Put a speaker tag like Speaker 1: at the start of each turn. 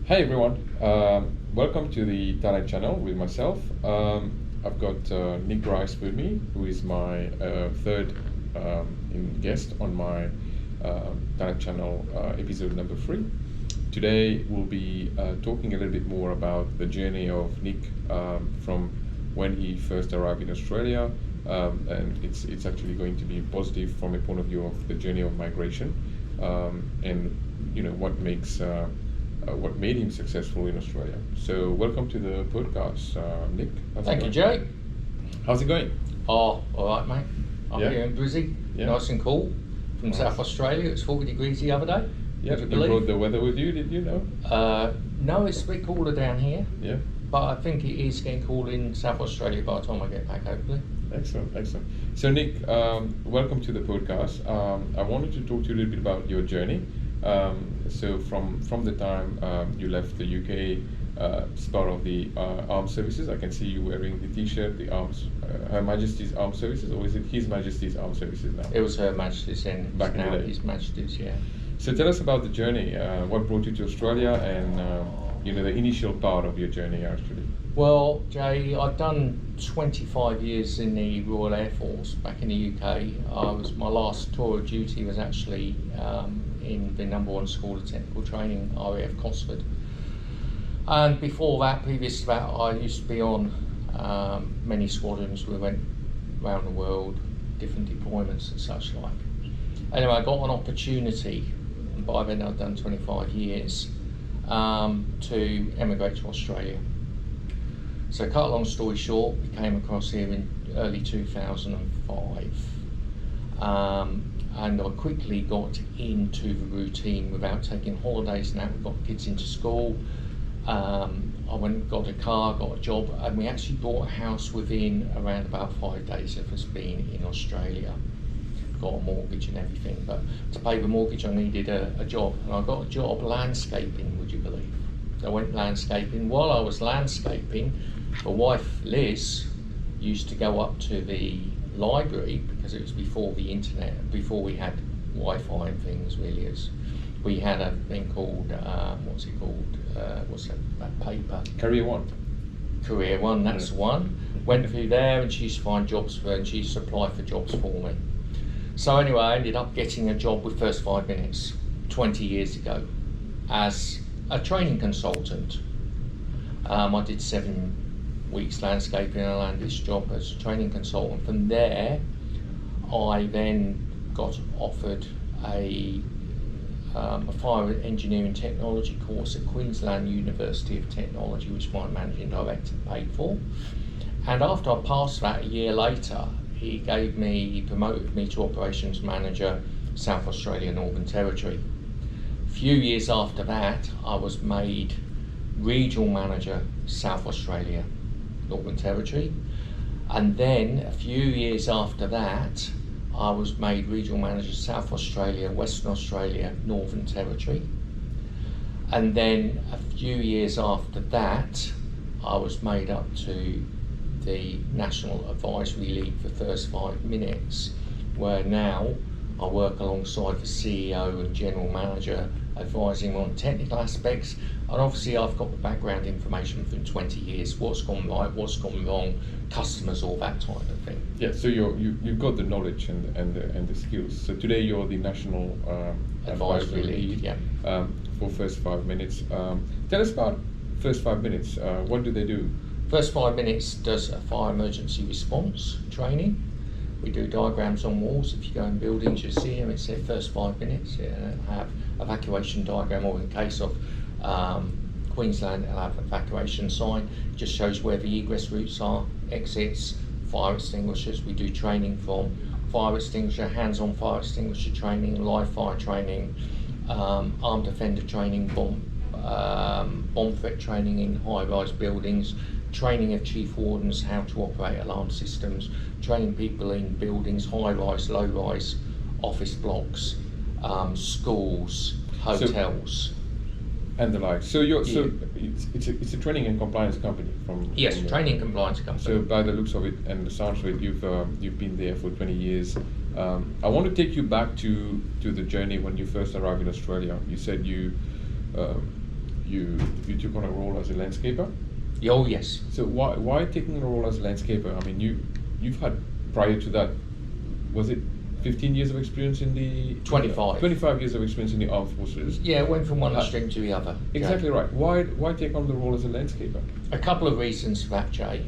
Speaker 1: Hey everyone, welcome to the Talent Channel with myself. I've got Nick Rice with me, who is my third guest on my Talent Channel episode number 3. Today we'll be talking a little bit more about the journey of Nick from when he first arrived in Australia, and it's actually going to be positive from a point of view of the journey of migration, and what made him successful in Australia. So welcome to the podcast, Nick.
Speaker 2: Thank you, Jay.
Speaker 1: How's it going?
Speaker 2: Oh, all right, mate. I'm
Speaker 1: Yeah.
Speaker 2: here in Brizzy,
Speaker 1: Yeah.
Speaker 2: nice and cool. From
Speaker 1: Nice.
Speaker 2: South Australia, it's 40 degrees the other day.
Speaker 1: Yeah,
Speaker 2: Would
Speaker 1: you
Speaker 2: you believe?
Speaker 1: brought the weather with you, did you know?
Speaker 2: No, it's a bit cooler down here,
Speaker 1: Yeah,
Speaker 2: but I think it is getting cool in South Australia by the time I get back, hopefully.
Speaker 1: excellent, excellent. So Nick, welcome to the podcast. I wanted to talk to you a little bit about your journey. So from the time you left the UK, as part of the Armed Services, I can see you wearing the T-shirt, the Arms, Her Majesty's Armed Services, or is it His Majesty's Armed Services now?
Speaker 2: It was Her Majesty's then,
Speaker 1: Back in the
Speaker 2: now
Speaker 1: day.
Speaker 2: His Majesty's, yeah.
Speaker 1: So tell us about the journey. What brought you to Australia, and the initial part of your journey actually.
Speaker 2: Well, Jay, I'd done 25 years in the Royal Air Force back in the UK. My last tour of duty was actually in the #1 School of Technical Training, RAF Cosford. And before that, previous to that, I used to be on many squadrons. We went around the world, different deployments and such like. Anyway, I got an opportunity, and by then I'd done 25 years, to emigrate to Australia. So cut a long story short, we came across here in early 2005, and I quickly got into the routine without taking holidays and that. We got kids into school, I went and got a car, got a job, and we actually bought a house within around about 5 days of us being in Australia. Got a mortgage and everything, but to pay the mortgage I needed a job, and I got a job landscaping, would you believe? I went landscaping. While I was landscaping, my wife Liz used to go up to the library, because it was before the internet, before we had Wi-Fi and things really. We had a thing called, what's that paper?
Speaker 1: Career One.
Speaker 2: Career One, that's the one. Went through there and she used to find jobs for, and she used to apply for jobs for me. So anyway, I ended up getting a job with First 5 Minutes 20 years ago as a training consultant. I did 7 weeks landscaping and I landed this job as a training consultant. From there, I then got offered a fire engineering technology course at Queensland University of Technology, which my managing director paid for. And after I passed that a year later, he promoted me to operations manager, South Australia Northern Territory. A few years after that, I was made regional manager, South Australia Northern Territory. And then a few years after that, I was made regional manager, South Australia, Western Australia Northern Territory. And then a few years after that, I was made up to the National Advisory League for First 5 Minutes, where now I work alongside the CEO and General Manager, advising on technical aspects, and obviously I've got the background information from 20 years, what's gone right, what's gone wrong, customers, all that type of thing.
Speaker 1: Yeah, so you've got the knowledge and the skills. So today you're the National
Speaker 2: Advisory Lead, yeah.
Speaker 1: For First 5 Minutes. Tell us about First 5 Minutes. What do they do?
Speaker 2: First 5 Minutes does a fire emergency response training. We do diagrams on walls. If you go in buildings, you see them. It's their first 5 minutes. Have evacuation diagram, or in case of Queensland, it'll have evacuation sign. It just shows where the egress routes are, exits, fire extinguishers. We do training from fire extinguisher, hands-on fire extinguisher training, live fire training, armed offender training, bomb threat training in high-rise buildings, training of chief wardens how to operate alarm systems, training people in buildings, high-rise, low-rise, office blocks, schools, hotels.
Speaker 1: And the like. So it's a training and compliance company
Speaker 2: Yes,
Speaker 1: from
Speaker 2: training and compliance company.
Speaker 1: So by the looks of it and the sounds of it, you've been there for 20 years. I want to take you back to the journey when you first arrived in Australia. You said you you took on a role as a landscaper.
Speaker 2: Oh yes.
Speaker 1: So why taking a role as a landscaper? I mean, you've had prior to that, was it 15 years of experience in the
Speaker 2: 25.
Speaker 1: 25 years of experience in the armed forces.
Speaker 2: Yeah, it went from one
Speaker 1: Uh,
Speaker 2: extreme to the other.
Speaker 1: Exactly
Speaker 2: Jay.
Speaker 1: right. Why take on the role as a landscaper?
Speaker 2: A couple of reasons for that, Jay.